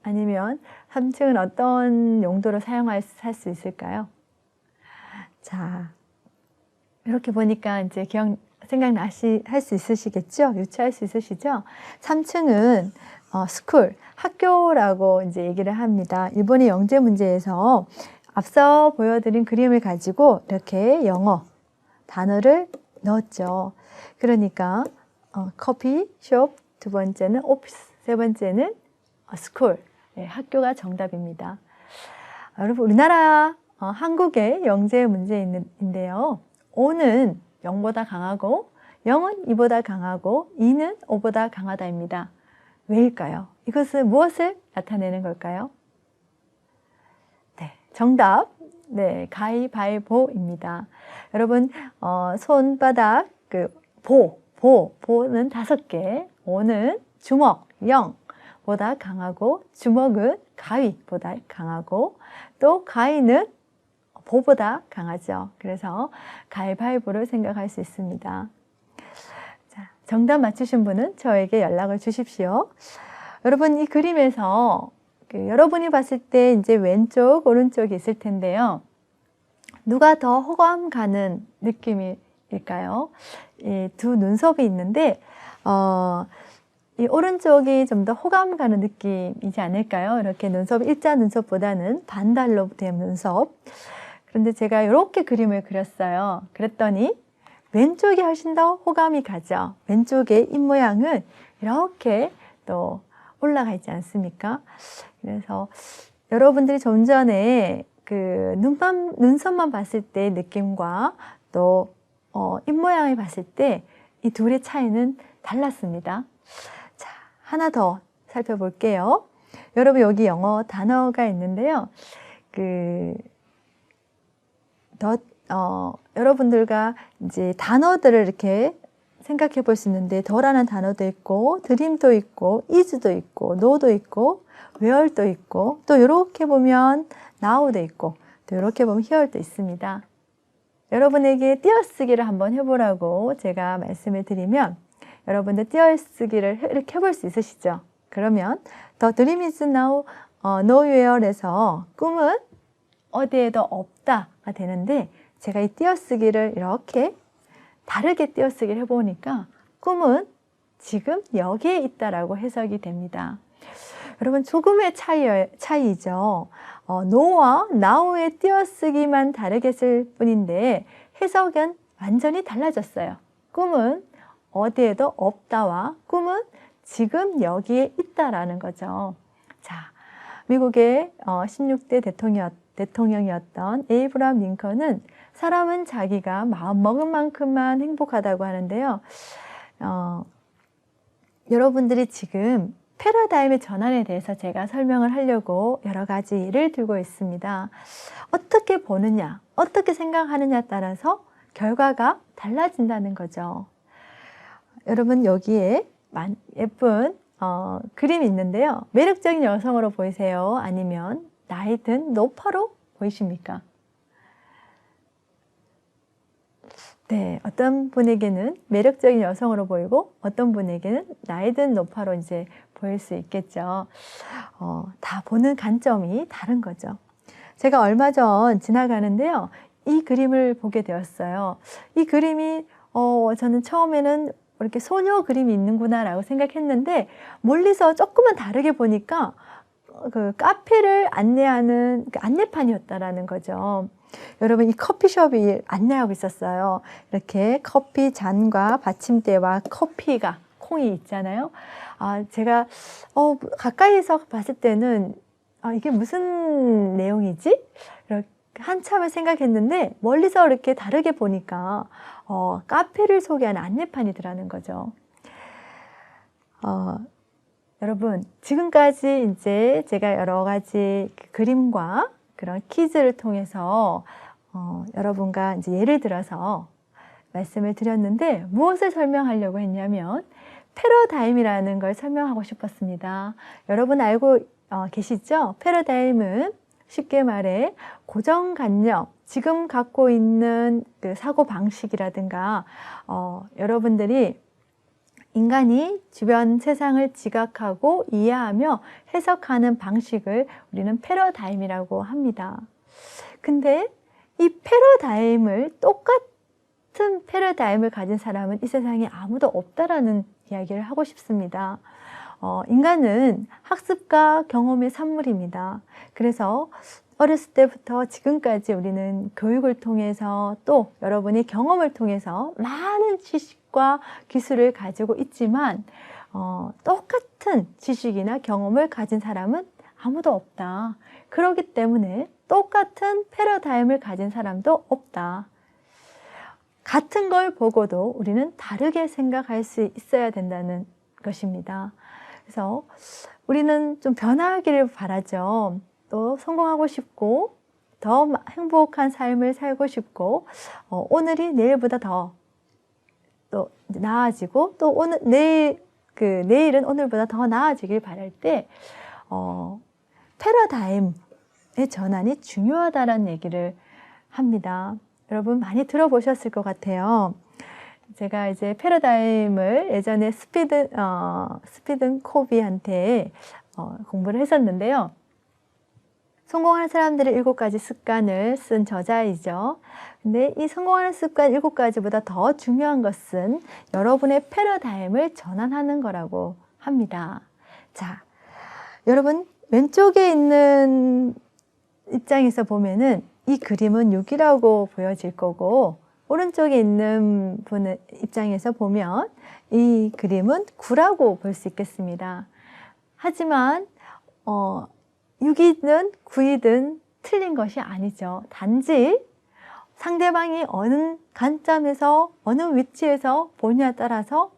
아니면 3층은 어떤 용도로 사용할 수 있을까요? 자, 이렇게 보니까 이제 할 수 있으시겠죠? 유추할 수 있으시죠? 3층은 스쿨, 학교라고 이제 얘기를 합니다. 일본의 영재 문제에서 앞서 보여드린 그림을 가지고 이렇게 영어 단어를 넣었죠. 그러니까 커피숍, 두 번째는 오피스, 세 번째는 스쿨, 학교가 정답입니다. 여러분 우리나라 한국의 영재 문제인데요. 오는 0보다 강하고 0은 2보다 강하고 2는 5보다 강하다입니다. 왜일까요? 이것은 무엇을 나타내는 걸까요? 네, 정답. 네, 가위바위보입니다. 여러분 손바닥 보는 5개, 5는 주먹, 0보다 강하고 주먹은 가위보다 강하고 또 가위는 보보다 강하죠. 그래서 가위바위보를 생각할 수 있습니다. 자, 정답 맞추신 분은 저에게 연락을 주십시오. 여러분 이 그림에서 여러분이 봤을 때 이제 왼쪽, 오른쪽이 있을 텐데요. 누가 더 호감 가는 느낌일까요? 이 두 눈썹이 있는데 이 오른쪽이 좀 더 호감 가는 느낌이지 않을까요? 이렇게 눈썹, 일자 눈썹보다는 반달로 된 눈썹. 그런데 제가 이렇게 그림을 그렸어요. 그랬더니 왼쪽이 훨씬 더 호감이 가죠. 왼쪽의 입모양은 이렇게 또 올라가 있지 않습니까? 그래서 여러분들이 좀 전에 그 눈썹만 봤을 때 느낌과 또 입모양을 봤을 때 이 둘의 차이는 달랐습니다. 자, 하나 더 살펴볼게요. 여러분 여기 영어 단어가 있는데요. 여러분들과 이제 단어들을 이렇게 생각해 볼 수 있는데 더라는 단어도 있고 드림도 있고 is도 있고 no도 있고 where도 있고 또 이렇게 보면 now도 있고 또 이렇게 보면 here도 있습니다. 여러분에게 띄어쓰기를 한번 해보라고 제가 말씀을 드리면 여러분들 띄어쓰기를 이렇게 해볼 수 있으시죠? 그러면 The dream is now nowhere에서 꿈은 어디에도 없다가 되는데 제가 이 띄어쓰기를 이렇게 다르게 띄어쓰기를 해보니까 꿈은 지금 여기에 있다라고 해석이 됩니다. 여러분 조금의 차이죠. no와 now의 띄어쓰기만 다르게 쓸 뿐인데 해석은 완전히 달라졌어요. 꿈은 어디에도 없다와 꿈은 지금 여기에 있다라는 거죠. 자, 미국의 16대 대통령이었던 에이브라함 링컨은 사람은 자기가 마음먹은 만큼만 행복하다고 하는데요. 여러분들이 지금 패러다임의 전환에 대해서 제가 설명을 하려고 여러 가지 예를 들고 있습니다. 어떻게 보느냐, 어떻게 생각하느냐에 따라서 결과가 달라진다는 거죠. 여러분 여기에 예쁜 그림이 있는데요. 매력적인 여성으로 보이세요? 아니면 나이 든 노파로 보이십니까? 네, 어떤 분에게는 매력적인 여성으로 보이고 어떤 분에게는 나이 든 노파로 이제 보일 수 있겠죠. 다 보는 관점이 다른 거죠. 제가 얼마 전 지나가는데요. 이 그림을 보게 되었어요. 이 그림이 저는 처음에는 이렇게 소녀 그림이 있는구나 라고 생각했는데 멀리서 조금만 다르게 보니까 그 카페를 안내하는 그 안내판이었다라는 거죠. 여러분 이 커피숍이 안내하고 있었어요. 이렇게 커피 잔과 받침대와 커피가 콩이 있잖아요. 제가 가까이서 봤을 때는 이게 무슨 내용이지? 이렇게 한참을 생각했는데 멀리서 이렇게 다르게 보니까 카페를 소개하는 안내판이더라는 거죠. 여러분 지금까지 이제 제가 여러 가지 그림과 그런 퀴즈를 통해서 여러분과 이제 예를 들어서 말씀을 드렸는데 무엇을 설명하려고 했냐면 패러다임이라는 걸 설명하고 싶었습니다. 여러분 알고 계시죠? 패러다임은 쉽게 말해 고정관념, 지금 갖고 있는 그 사고방식이라든가 여러분들이 인간이 주변 세상을 지각하고 이해하며 해석하는 방식을 우리는 패러다임이라고 합니다. 근데 이 패러다임을 똑같은 패러다임을 가진 사람은 이 세상에 아무도 없다라는 이야기를 하고 싶습니다. 인간은 학습과 경험의 산물입니다. 그래서 어렸을 때부터 지금까지 우리는 교육을 통해서 또 여러분이 경험을 통해서 많은 지식과 기술을 가지고 있지만 똑같은 지식이나 경험을 가진 사람은 아무도 없다. 그렇기 때문에 똑같은 패러다임을 가진 사람도 없다. 같은 걸 보고도 우리는 다르게 생각할 수 있어야 된다는 것입니다. 그래서 우리는 좀 변화하기를 바라죠. 또 성공하고 싶고 더 행복한 삶을 살고 싶고 오늘이 내일보다 더 또 나아지고 또 내일은 오늘보다 더 나아지길 바랄 때 패러다임의 전환이 중요하다는 얘기를 합니다. 여러분 많이 들어보셨을 것 같아요. 제가 이제 패러다임을 예전에 스티븐 코비한테 공부를 했었는데요. 성공하는 사람들의 7가지 습관을 쓴 저자이죠. 근데 이 성공하는 습관 7가지보다 더 중요한 것은 여러분의 패러다임을 전환하는 거라고 합니다. 자, 여러분 왼쪽에 있는 입장에서 보면은 이 그림은 6이라고 보여질 거고 오른쪽에 있는 분의 입장에서 보면 이 그림은 9라고 볼 수 있겠습니다. 하지만 6이든 9이든 틀린 것이 아니죠. 단지 상대방이 어느 관점에서 어느 위치에서 보느냐에 따라서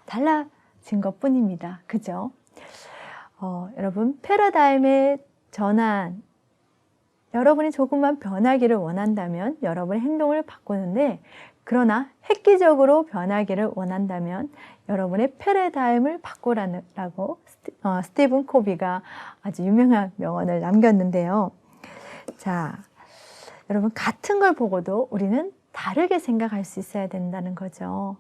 달라진 것뿐입니다. 그죠? 여러분 패러다임의 전환, 여러분이 조금만 변하기를 원한다면 여러분의 행동을 바꾸는데, 그러나 획기적으로 변하기를 원한다면 여러분의 패러다임을 바꾸라고 스티븐 코비가 아주 유명한 명언을 남겼는데요. 자, 여러분 같은 걸 보고도 우리는 다르게 생각할 수 있어야 된다는 거죠.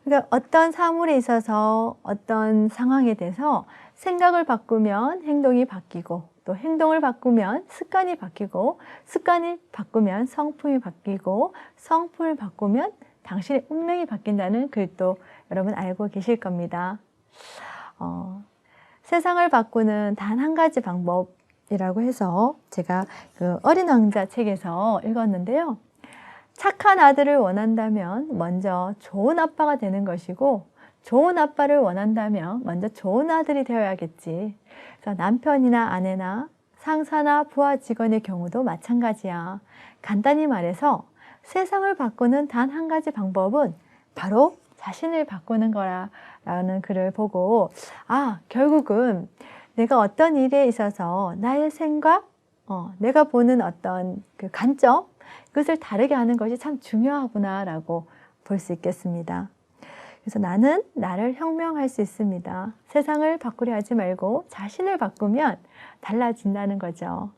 그러니까 어떤 사물에 있어서 어떤 상황에 대해서 생각을 바꾸면 행동이 바뀌고 또 행동을 바꾸면 습관이 바뀌고 습관이 바꾸면 성품이 바뀌고 성품을 바꾸면 당신의 운명이 바뀐다는 글도 여러분 알고 계실 겁니다. 세상을 바꾸는 단 한 가지 방법이라고 해서 제가 그 어린 왕자 책에서 읽었는데요. 착한 아들을 원한다면 먼저 좋은 아빠가 되는 것이고 좋은 아빠를 원한다면 먼저 좋은 아들이 되어야겠지. 그래서 남편이나 아내나 상사나 부하 직원의 경우도 마찬가지야. 간단히 말해서 세상을 바꾸는 단 한 가지 방법은 바로 자신을 바꾸는 거라는 글을 보고, 결국은 내가 어떤 일에 있어서 나의 생각, 내가 보는 어떤 그 관점, 그것을 다르게 하는 것이 참 중요하구나라고 볼 수 있겠습니다. 그래서 나는 나를 혁명할 수 있습니다. 세상을 바꾸려 하지 말고 자신을 바꾸면 달라진다는 거죠.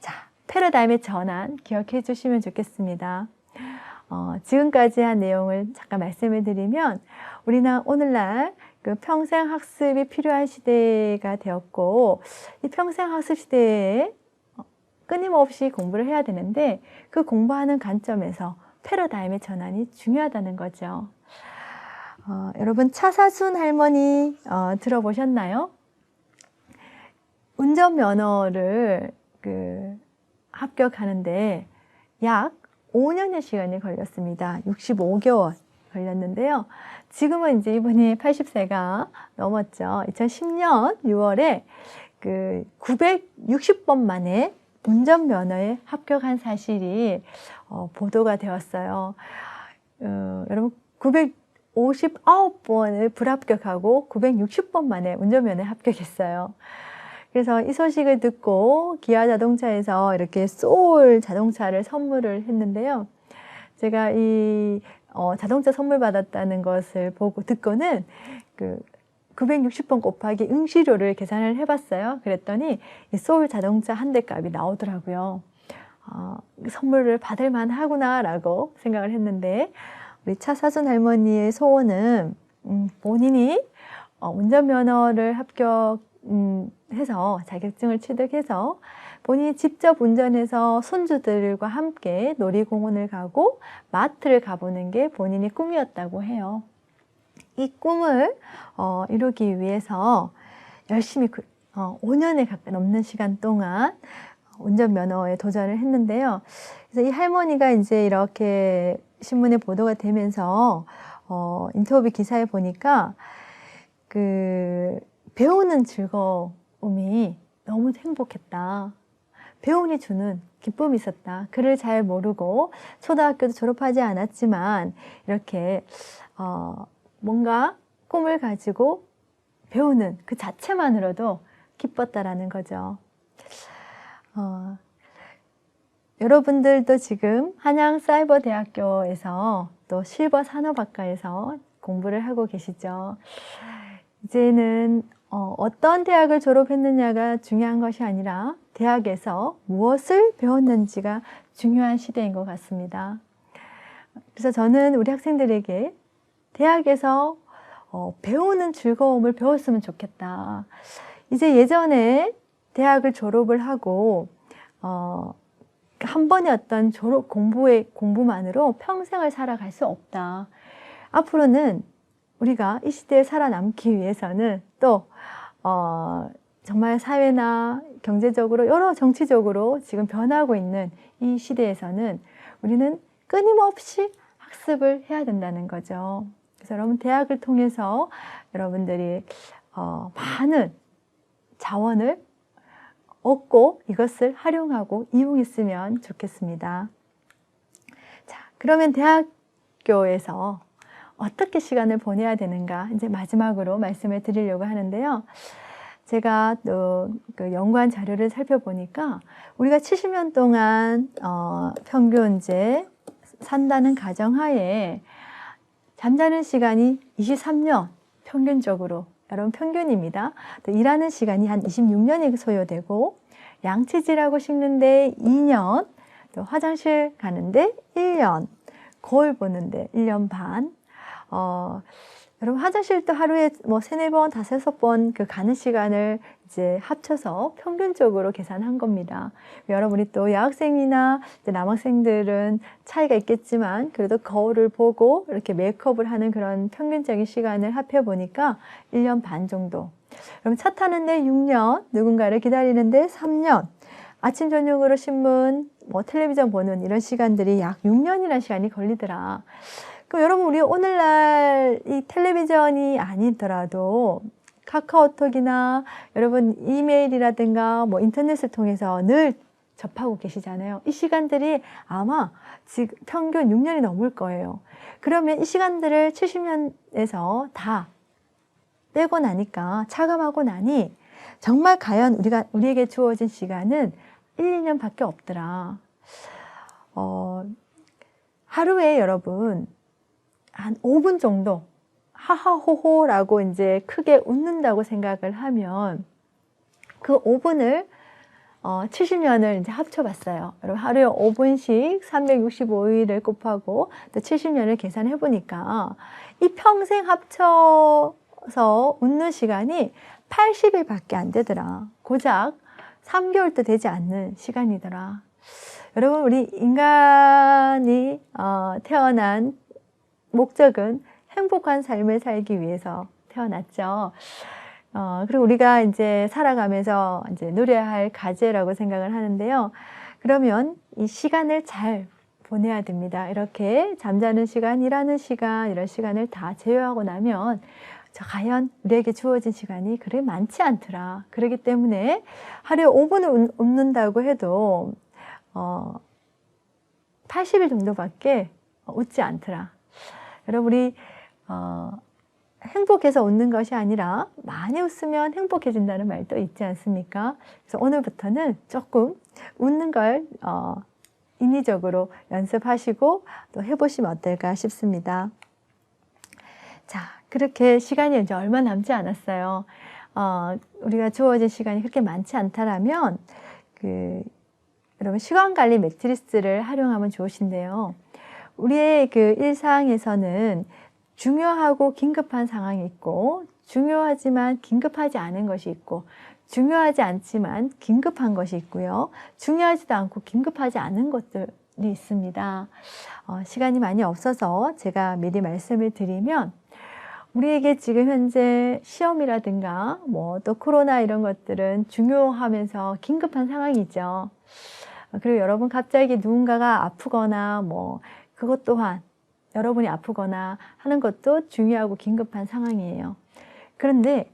자, 패러다임의 전환 기억해 주시면 좋겠습니다. 지금까지 한 내용을 잠깐 말씀을 드리면, 우리는 오늘날 그 평생 학습이 필요한 시대가 되었고, 이 평생 학습 시대에 끊임없이 공부를 해야 되는데, 그 공부하는 관점에서 패러다임의 전환이 중요하다는 거죠. 여러분, 차사순 할머니 들어보셨나요? 운전면허를 합격하는데 약 5년의 시간이 걸렸습니다. 65개월 걸렸는데요. 지금은 이제 이분이 80세가 넘었죠. 2010년 6월에 960번 만에 운전면허에 합격한 사실이 보도가 되었어요. 여러분, 959번을 불합격하고 960번 만에 운전면허에 합격했어요. 그래서 이 소식을 듣고 기아 자동차에서 이렇게 소울 자동차를 선물을 했는데요. 제가 이 자동차 선물 받았다는 것을 듣고는 960번 곱하기 응시료를 계산을 해봤어요. 그랬더니 이 소울 자동차 한 대 값이 나오더라고요. 선물을 받을 만하구나라고 생각을 했는데, 우리 차사순 할머니의 소원은 본인이 운전면허를 합격해서 자격증을 취득해서 본인이 직접 운전해서 손주들과 함께 놀이공원을 가고 마트를 가보는 게 본인의 꿈이었다고 해요. 이 꿈을 이루기 위해서 열심히 5년에 가까이 넘는 시간 동안 운전면허에 도전을 했는데요. 그래서 이 할머니가 이제 이렇게 신문에 보도가 되면서 인터뷰 기사에 보니까 배우는 즐거움이 너무 행복했다. 배움이 주는 기쁨이 있었다. 글을 잘 모르고 초등학교도 졸업하지 않았지만 이렇게 뭔가 꿈을 가지고 배우는 그 자체만으로도 기뻤다라는 거죠. 여러분들도 지금 한양사이버대학교에서 또 실버산업학과에서 공부를 하고 계시죠. 이제는 어떤 대학을 졸업했느냐가 중요한 것이 아니라 대학에서 무엇을 배웠는지가 중요한 시대인 것 같습니다. 그래서 저는 우리 학생들에게 대학에서 배우는 즐거움을 배웠으면 좋겠다. 이제 예전에 대학을 졸업을 하고 한 번의 어떤 졸업 공부만으로 평생을 살아갈 수 없다. 앞으로는 우리가 이 시대에 살아남기 위해서는 또 정말 사회나 경제적으로 여러 정치적으로 지금 변하고 있는 이 시대에서는 우리는 끊임없이 학습을 해야 된다는 거죠. 그래서 여러분, 대학을 통해서 여러분들이 많은 자원을 얻고 이것을 활용하고 이용했으면 좋겠습니다. 자, 그러면 대학교에서 어떻게 시간을 보내야 되는가, 이제 마지막으로 말씀을 드리려고 하는데요. 제가 또 연구한 자료를 살펴보니까 우리가 70년 동안 평균 이제 산다는 가정하에 잠자는 시간이 23년 평균적으로, 여러분 평균입니다. 또 일하는 시간이 한 26년이 소요되고, 양치질하고 씻는데 2년, 또 화장실 가는데 1년, 거울 보는데 1년 반. 여러분, 화장실도 하루에 뭐 3, 4번, 5, 6번 가는 시간을 이제 합쳐서 평균적으로 계산한 겁니다. 여러분이 또 여학생이나 남학생들은 차이가 있겠지만 그래도 거울을 보고 이렇게 메이크업을 하는 그런 평균적인 시간을 합해보니까 1년 반 정도. 그럼 차 타는데 6년, 누군가를 기다리는데 3년, 아침 저녁으로 신문, 뭐 텔레비전 보는 이런 시간들이 약 6년이라는 시간이 걸리더라. 그럼 여러분, 우리 오늘날 이 텔레비전이 아니더라도 카카오톡이나 여러분 이메일이라든가 뭐 인터넷을 통해서 늘 접하고 계시잖아요. 이 시간들이 아마 지금 평균 6년이 넘을 거예요. 그러면 이 시간들을 70년에서 다 빼고 나니까, 차감하고 나니 정말 과연 우리에게 주어진 시간은 1, 2년밖에 없더라. 하루에 여러분 한 5분 정도 하하호호라고 이제 크게 웃는다고 생각을 하면 그 5분을 70년을 이제 합쳐봤어요. 여러분 하루에 5분씩 365일을 곱하고 또 70년을 계산해 보니까 이 평생 합쳐서 웃는 시간이 80일밖에 안 되더라. 고작 3개월도 되지 않는 시간이더라. 여러분, 우리 인간이 태어난 목적은 행복한 삶을 살기 위해서 태어났죠. 그리고 우리가 이제 살아가면서 이제 누려야 할 과제라고 생각을 하는데요. 그러면 이 시간을 잘 보내야 됩니다. 이렇게 잠자는 시간, 일하는 시간, 이런 시간을 다 제외하고 나면 과연 우리에게 주어진 시간이 그렇게 많지 않더라. 그렇기 때문에 하루에 5분을 웃는다고 해도 80일 정도밖에 웃지 않더라. 여러분, 우리 행복해서 웃는 것이 아니라 많이 웃으면 행복해진다는 말도 있지 않습니까? 그래서 오늘부터는 조금 웃는 걸 인위적으로 연습하시고 또 해보시면 어떨까 싶습니다. 자, 그렇게 시간이 이제 얼마 남지 않았어요. 우리가 주어진 시간이 그렇게 많지 않다라면 여러분 시간관리 매트리스를 활용하면 좋으신데요. 우리의 그 일상에서는 중요하고 긴급한 상황이 있고, 중요하지만 긴급하지 않은 것이 있고, 중요하지 않지만 긴급한 것이 있고요. 중요하지도 않고 긴급하지 않은 것들이 있습니다. 시간이 많이 없어서 제가 미리 말씀을 드리면, 우리에게 지금 현재 시험이라든가 뭐 또 코로나 이런 것들은 중요하면서 긴급한 상황이죠. 그리고 여러분 갑자기 누군가가 아프거나 뭐 그것 또한 여러분이 아프거나 하는 것도 중요하고 긴급한 상황이에요. 그런데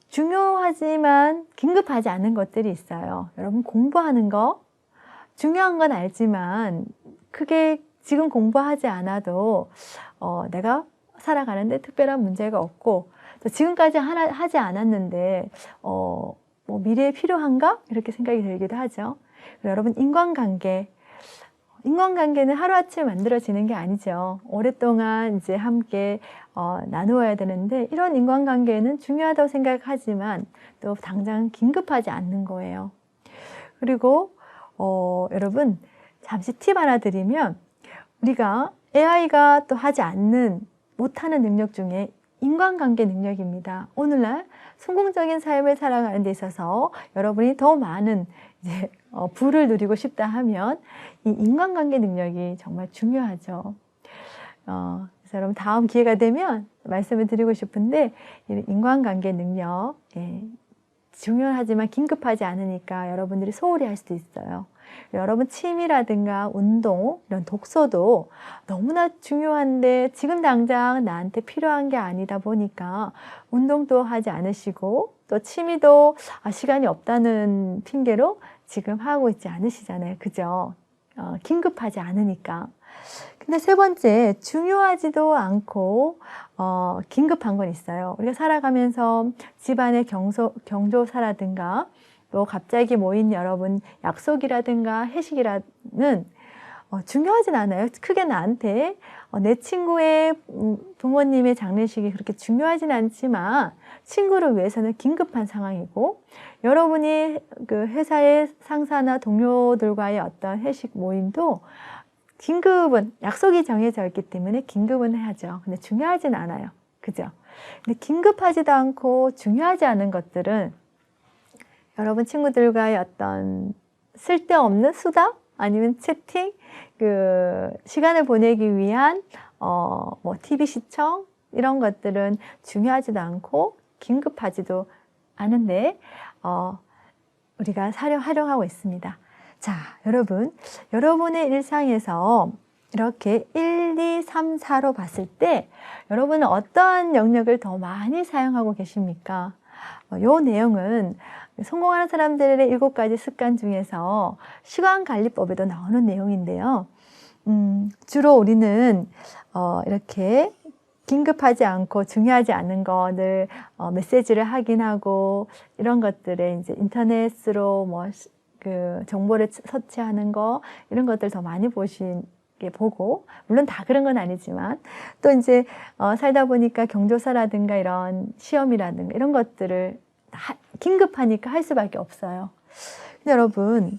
중요하지만 긴급하지 않은 것들이 있어요. 여러분 공부하는 거 중요한 건 알지만 크게 지금 공부하지 않아도 내가 살아가는데 특별한 문제가 없고 또 지금까지 하지 않았는데 뭐 미래에 필요한가? 이렇게 생각이 들기도 하죠. 여러분 인간관계는 하루아침에 만들어지는 게 아니죠. 오랫동안 이제 함께 나누어야 되는데 이런 인간관계는 중요하다고 생각하지만 또 당장 긴급하지 않는 거예요. 그리고 여러분 잠시 팁 하나 드리면 우리가 AI가 또 하지 않는 못하는 능력 중에 인간관계 능력입니다. 오늘날 성공적인 삶을 살아가는 데 있어서 여러분이 더 많은 이제 부를 누리고 싶다 하면 이 인간관계 능력이 정말 중요하죠. 그래서 여러분 다음 기회가 되면 말씀을 드리고 싶은데 인간관계 능력 중요하지만 긴급하지 않으니까 여러분들이 소홀히 할 수도 있어요. 여러분 취미라든가 운동, 이런 독서도 너무나 중요한데 지금 당장 나한테 필요한 게 아니다 보니까 운동도 하지 않으시고 또 취미도 시간이 없다는 핑계로 지금 하고 있지 않으시잖아요. 그죠? 긴급하지 않으니까. 근데 세 번째, 중요하지도 않고 긴급한 건 있어요. 우리가 살아가면서 집안의 경조사라든가 또 갑자기 모인 여러분 약속이라든가 회식이라는 중요하진 않아요. 크게 나한테 내 친구의 부모님의 장례식이 그렇게 중요하진 않지만 친구를 위해서는 긴급한 상황이고 여러분이 그 회사의 상사나 동료들과의 어떤 회식 모임도 긴급은 약속이 정해져 있기 때문에 긴급은 해야죠. 근데 중요하진 않아요. 그죠? 근데 긴급하지도 않고 중요하지 않은 것들은 여러분 친구들과의 어떤 쓸데없는 수다 아니면 채팅 시간을 보내기 위한 뭐 TV 시청 이런 것들은 중요하지도 않고 긴급하지도 않은데 우리가 활용하고 있습니다. 자, 여러분의 일상에서 이렇게 1, 2, 3, 4로 봤을 때 여러분은 어떠한 영역을 더 많이 사용하고 계십니까? 요 내용은 성공하는 사람들의 7가지 습관 중에서 시간관리법에도 나오는 내용인데요. 주로 우리는 이렇게 긴급하지 않고 중요하지 않은 거를 메시지를 확인하고 이런 것들에 이제 인터넷으로 그 정보를 서치하는 거 이런 것들 더 많이 보고 물론 다 그런 건 아니지만 또 이제 살다 보니까 경조사라든가 이런 시험이라든가 이런 것들을 긴급하니까 할 수밖에 없어요. 근데 여러분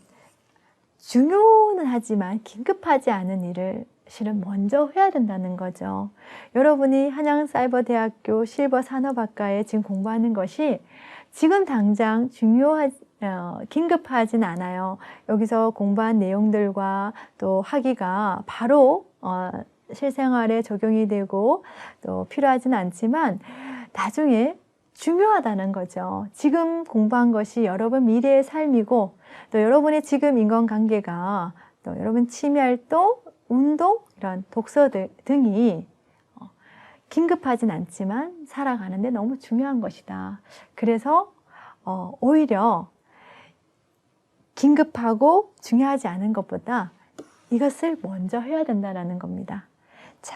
중요는 하지만 긴급하지 않은 일을 실은 먼저 해야 된다는 거죠. 여러분이 한양사이버대학교 실버산업학과에 지금 공부하는 것이 지금 당장 긴급하진 않아요. 여기서 공부한 내용들과 또 학위가 바로 실생활에 적용이 되고 또 필요하진 않지만 나중에 중요하다는 거죠. 지금 공부한 것이 여러분 미래의 삶이고 또 여러분의 지금 인간관계가 또 여러분 취미활동, 운동, 이런 독서 등이 긴급하진 않지만 살아가는데 너무 중요한 것이다. 그래서 오히려 긴급하고 중요하지 않은 것보다 이것을 먼저 해야 된다는 겁니다. 자,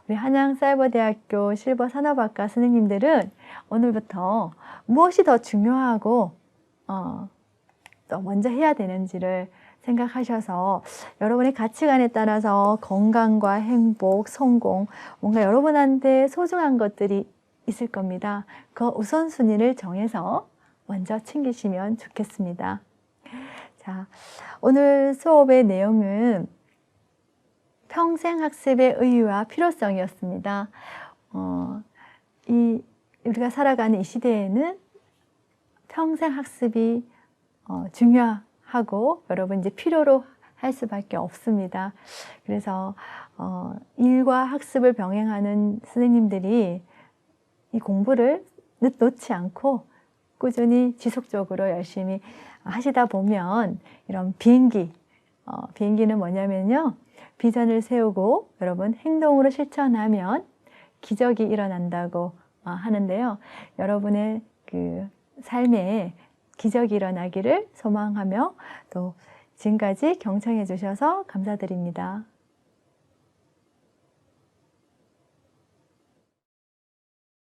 우리 한양사이버대학교 실버산업학과 선생님들은 오늘부터 무엇이 더 중요하고 또 먼저 해야 되는지를 생각하셔서 여러분의 가치관에 따라서 건강과 행복, 성공, 뭔가 여러분한테 소중한 것들이 있을 겁니다. 그 우선순위를 정해서 먼저 챙기시면 좋겠습니다. 자, 오늘 수업의 내용은 평생학습의 의의와 필요성이었습니다. 우리가 살아가는 이 시대에는 평생학습이 중요하고 여러분 이제 필요로 할 수밖에 없습니다. 그래서 일과 학습을 병행하는 선생님들이 이 공부를 놓지 않고 꾸준히 지속적으로 열심히 하시다 보면 이런 비행기는 뭐냐면요, 비전을 세우고 여러분 행동으로 실천하면 기적이 일어난다고 하는데요. 여러분의 그 삶에 기적이 일어나기를 소망하며 또 지금까지 경청해 주셔서 감사드립니다.